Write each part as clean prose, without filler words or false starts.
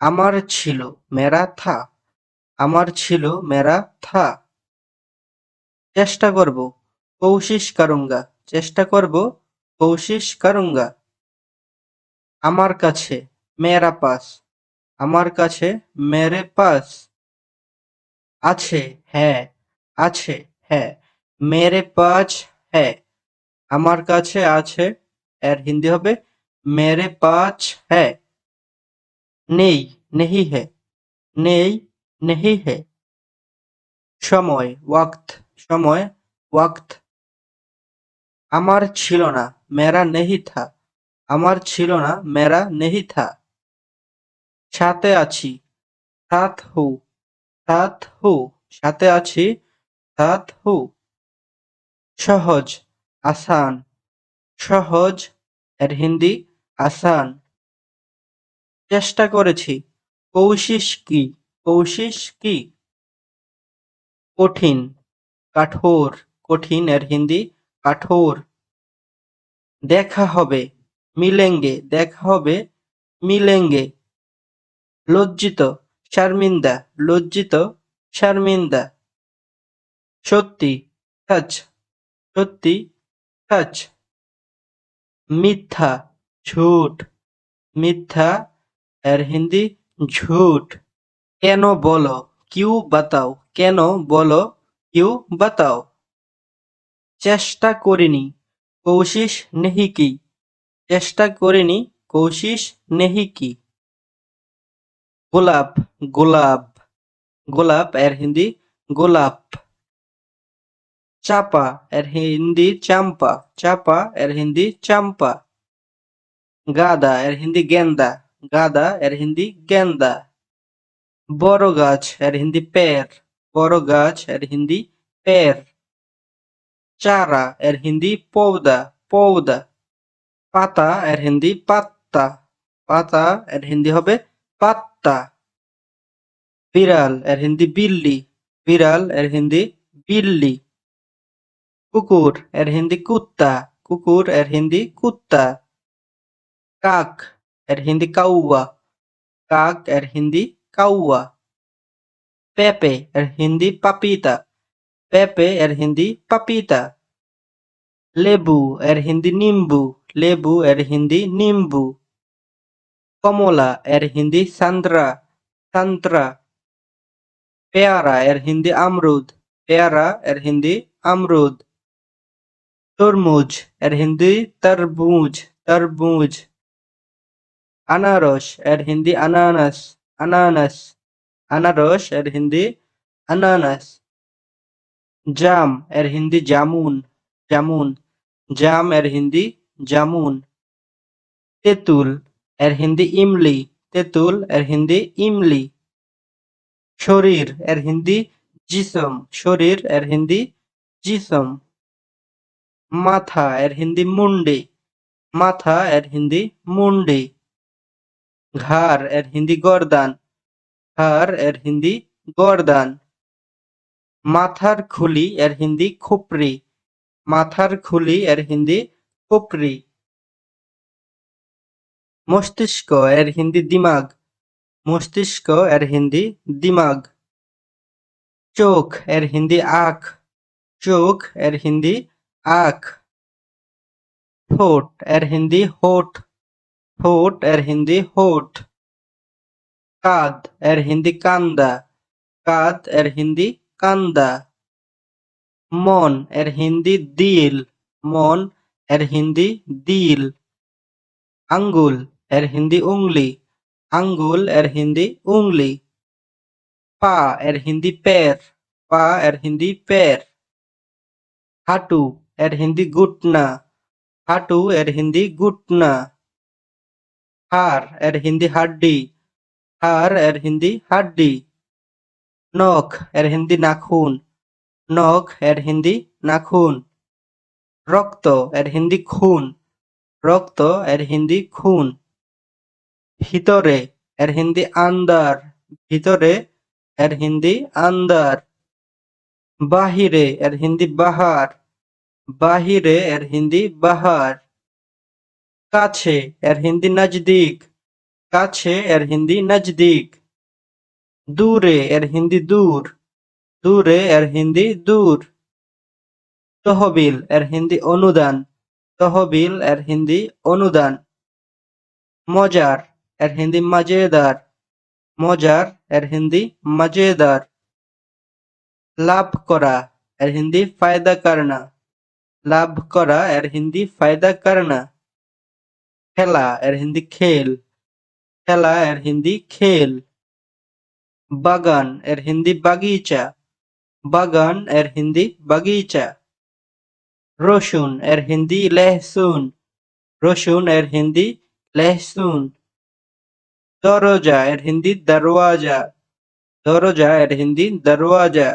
আমার ছিল মেরা থা। আমার ছিল মেরা থা। চেষ্টা করব কোশিশ করুঙ্গা। চেষ্টা করব কোশিশ করুঙ্গা। আমার কাছে মেরা পাস। আমার কাছে মেরে পাস। আছে হ্যাঁ। আছে হ্যাঁ। মেরে পাছ হ্যাঁ। আমার কাছে আছে। এর হিন্দি হবে মেরে পাছ হ্যাঁ। নেই নেহি হ্যাঁ। নেই নেহি হ্যাঁ। সময় ওয়াক্ত। সময় ওয়াক্ত। আমার ছিল না মেরা নেহি থা। আমার ছিল না মেরা নেহি থা। সাথে আছি সাথ হু। সাথ হু। সাথে আছি সাথ হু। সহজ আসান। সহজ এর হিন্দি আসান। চেষ্টা করেছি কৌশিশ কি। কৌশিশ কি। কঠিন কাঠোর। কঠিন এর হিন্দি কাঠোর। দেখা হবে মিলেঙ্গে। দেখা হবে মিলেঙ্গে। লজ্জিত শর্মিন্দা। লজ্জিত শর্মিন্দা। সত্যি সচ। সত্যি সচ। মিথ্যা ঝুঠ। মিথ্যা এর হিন্দি ঝুঠ। কেন বলো কিউ বাতাও। কেন বলো কিউ বাতাও। চেষ্টা করিনি কোশিশ নেহি কি। চেষ্টা করিনি কোশিশ নেহি কি। গোলাপ গোলাপ। গোলাপ এর হিন্দি গোলাপ। চাপা এর হিন্দি চাম্পা। চাপা এর হিন্দি চাম্পা। গাদা এর হিন্দি গেন্দা। গাদা এর হিন্দি গেন্দা। বড় গাছ এর হিন্দি পের। বড় গাছ এর হিন্দি পের। চারা এর হিন্দি পৌদা। পৌদা। পাতা এর হিন্দি পাত্তা। পাতা এর হিন্দি হবে পাত্তা। বিড়াল এর হিন্দি বিল্লি। বিড়াল এর হিন্দি বিল্লি। কুকুর এর হিন্দি কুত্তা। কুকুর এর হিন্দি কুত্তা। কাক এর হিন্দি কাউয়া। কাক এর হিন্দি কাউয়া। পেঁপে এর হিন্দি পাপিতা। পেঁপে এর হিন্দি পাপিতা। লেবু এর হিন্দি নিম্বু। লেবু এর হিন্দি নিম্বু। কমলা এর হিন্দি সান্দ্রা। সান্ত্রা। পেয়ারা এর হিন্দি আমরুদ। পেয়ারা এর হিন্দি আমরুদ। তরমুজ এর হিন্দি তরবুজ। তরবুজ। আনারস এর হিন্দি আনানাস। আনানাস। আনারস এর হিন্দি আনানাস। জাম এর হিন্দি জামুন। জামুন। জাম এর হিন্দি জামুন। তেঁতুল এর হিন্দি ইমলি। তেঁতুল এর হিন্দি ইমলি। শরীর এর হিন্দি জিসম। শরীর এর হিন্দি জিসম। মাথা এর হিন্দি মুন্ডি। মাথা এর হিন্দি মুন্ডি। ঘাড় এর হিন্দি গর্দান। ঘাড় এর হিন্দি গর্দান। মাথার খুলি এর হিন্দি খুপরি। মাথার খুলি এর হিন্দি খুপরি। মস্তিষ্ক এর হিন্দি দিমাগ। মস্তিষ্ক এর হিন্দি দিমাগ। চোখ এর হিন্দি আখ। চোখ এর হিন্দি আখ। ঠোঁট এর হিন্দি হোঠ। ঠোঁট এর হিন্দি হোঠ। কাঁধ এর হিন্দি কান্দা। কাঁধ এর হিন্দি কান্দা। মন এর হিন্দি দিল। মন এর হিন্দি দিল। আঙ্গুল এর হিন্দি উংলি। আঙ্গুল এর হিন্দি উংলি। পা এর হিন্দি पैर। পা এর হিন্দি पैर। হাঁটু এর হিন্দি ঘুটনা। হাঁটু এর হিন্দি ঘুটনা। হাড় এর হিন্দি হাড্ডি। হাড় এর হিন্দি হাড্ডি। নখ এর হিন্দি নাখুন। নখ এর হিন্দি নাখুন। রক্ত এর হিন্দি খুন। রক্ত এর হিন্দি খুন। ভিতরে এর হিন্দি আন্দার। ভিতরে এর হিন্দি আন্দার। বাহিরে এর হিন্দি বাহার। বাহিরে এর হিন্দি বাহার। কাছে এর হিন্দি নজদীক। কাছে এর হিন্দি নজদিক। দূরে এর হিন্দি দূর। দূরে এর হিন্দি দূর। তহবিল এর হিন্দি অনুদান। তহবিল এর হিন্দি অনুদান। মজার এর হিন্দি মজেদার। মজার এর হিন্দি মজেদার। লাভ করা এর হিন্দি ফায়দা করনা। লাভ করা এর হিন্দি ফায়দা করনা। খেলা এর হিন্দি খেল। খেলা এর হিন্দি খেল। বাগান এর হিন্দি বাগিচা। বাগান এর হিন্দি বাগিচা। রসুন এর হিন্দি লहसुन। রসুন এর হিন্দি লहसुन। দরজা এর হিন্দি দরওয়াজা। দরজা এর হিন্দি দরওয়াজা।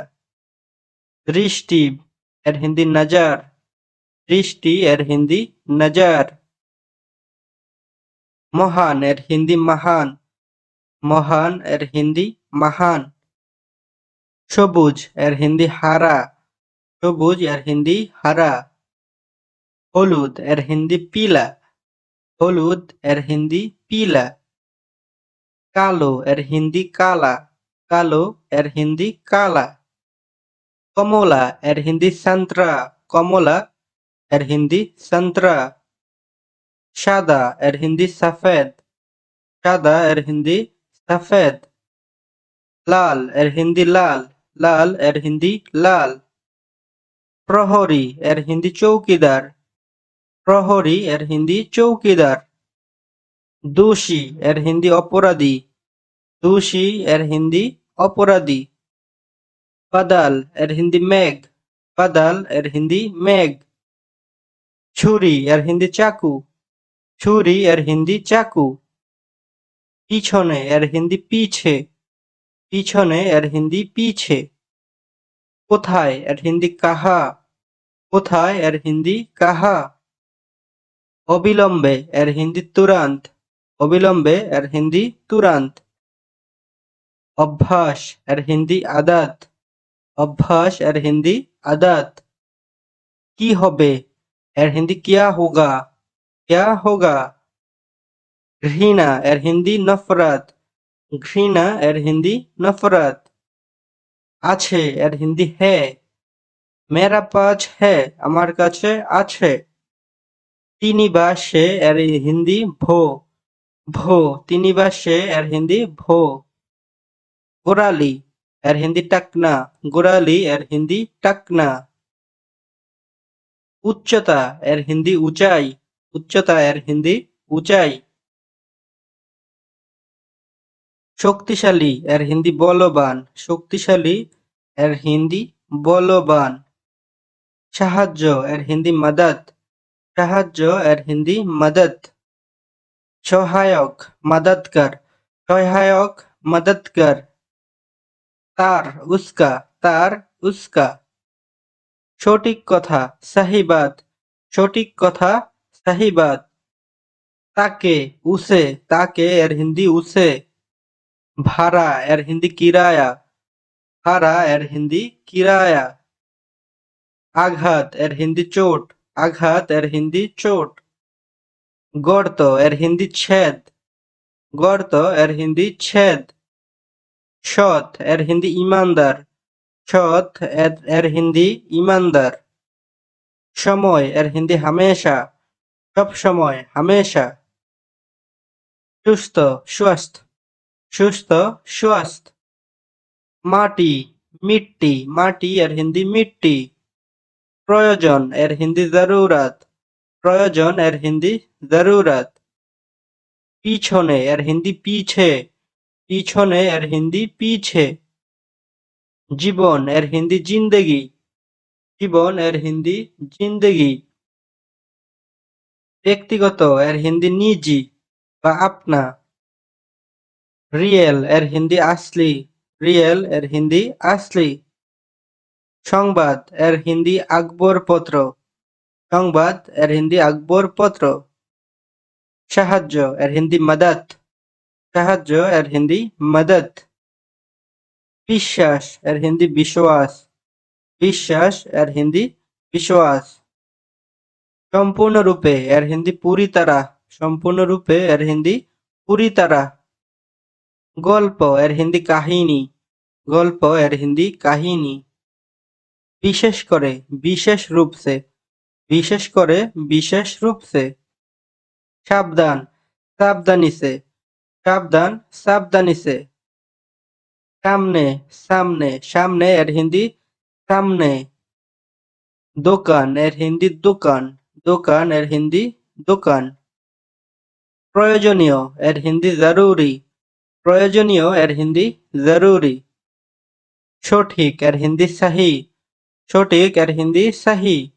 দৃষ্টি এর হিন্দি নজর। দৃষ্টি এর হিন্দি নজর। মহান এর হিন্দি মহান। মহান এর হিন্দি মহান। সবুজ এর হিন্দি হারা। সবুজ এর হিন্দি হারা। হলুদ এর হিন্দি পীলা। হলুদ এর হিন্দি পীলা। কালো এর হিন্দি কালা। কালো এর হিন্দি কালা। কমলা এর হিন্দি संतरा। কমলা এর হিন্দি संतरा। সাদা এর হিন্দি सफेद। সাদা এর হিন্দি सफेद। লাল এর হিন্দি লাল। লাল এর হিন্দি লাল। প্রহরী এর হিন্দি চৌকিদার। প্রহরী এর হিন্দি চৌকিদার। দোষী এর হিন্দি অপরাধী। দোষী এর হিন্দি অপরাধী। বাদল এর হিন্দি মেঘ। বাদল এর হিন্দি মেঘ। ছুরি এর হিন্দি চাকু। ছুরি এর হিন্দি চাকু। পিছনে এর হিন্দি পিছে। পিছনে এর হিন্দি পিছে। কোথায় এর হিন্দি কাহা। কোথায় এর হিন্দি কাহা। অবিলম্বে এর হিন্দি তুরন্ত। অবিলম্বে এর হিন্দি তুরন্ত। অভ্যাস এর হিন্দি আদত। অভ্যাস এর হিন্দি আদত। কি হবে এর হিন্দি কিয়া হোগা। কিয়া হোগা। ঘৃণা এর হিন্দি নফরত। ঘৃণা এর হিন্দি নফরত। আছে এর হিন্দি है। मेरा पास है আমার কাছে আছে। তিনি বা সে এর হিন্দি ভো। ভো তিনি বা সে এর হিন্দি ভো। গোড়ালি এর হিন্দি টাকনা। গোড়ালি এর হিন্দি টাকনা। উচ্চতা এর হিন্দি উঁচাই। উচ্চতা এর হিন্দি উঁচাই। শক্তিশালী এর হিন্দি বলবান। শক্তিশালী এর হিন্দি বলবান। সাহায্য এর হিন্দি মদদ। সাহায্য এর হিন্দি মদদ। সহায়ক মদদগার। সহায়ক মদদগার। তার উস্কা। তার উস্কা। সঠিক কথা সহি বাত। সঠিক কথা সহি বাত। তাকে উসে। তাকে এর হিন্দি উসে। ভাড়া এর হিন্দি কিরায়া। ভাড়া এর হিন্দি কিরায়া। আঘাত এর হিন্দি চোট। আঘাত এর হিন্দি চোট। গর্ত এর হিন্দি छेद। গর্ত এর হিন্দি छेद। সৎ এর হিন্দি ईमानदार। সৎ এর হিন্দি ईमानदार। সময় এর হিন্দি हमेशा। সব সময় हमेशा। সুস্থ स्वस्थ। সুস্থ स्वस्थ। মাটি मिट्टी। মাটি এর হিন্দি मिट्टी। প্রয়োজন এর হিন্দি जरूरत। প্রয়োজন এর হিন্দি जरूरत। পিছনে এর হিন্দি पीछे। পিছনে এর হিন্দি पीछे। জীবন এর হিন্দি जिंदगी। জীবন এর হিন্দি जिंदगी। ব্যক্তিগত এর হিন্দি निजी বা আপনা। রিয়েল এর হিন্দি असली। রিয়েল এর হিন্দি असली। সংবাদ এর হিন্দি আকবরপত্র। সংবাদ এর হিন্দি আকবরপত্র। সাহায্য এর হিন্দি मदद। সাহায্য এর হিন্দি मदद। বিশ্বাস এর হিন্দি विश्वास। বিশ্বাস এর হিন্দি विश्वास। সম্পূর্ণরূপে এর হিন্দি पूरी तरह। সম্পূর্ণরূপে এর হিন্দি पूरी तरह। গল্প এর হিন্দি কাহিনী, গল্প এর হিন্দি কাহিনী। বিশেষ করে, বিশেষ রূপ সে, বিশেষ করে, বিশেষ রূপ সে। সাবধান, সাবধাनी से, সাবধান, সাবধাनी से। সামনে, সামনে, সামনে এর হিন্দি সামনে। দোকান এর হিন্দি দোকান, দোকান এর হিন্দি দোকান। প্রয়োজনীয় এর হিন্দি জরুরি, প্রয়োজনীয় এর হিন্দি জরুরি। সঠিক এর হিন্দি সহি, সঠিক এর হিন্দি সহি।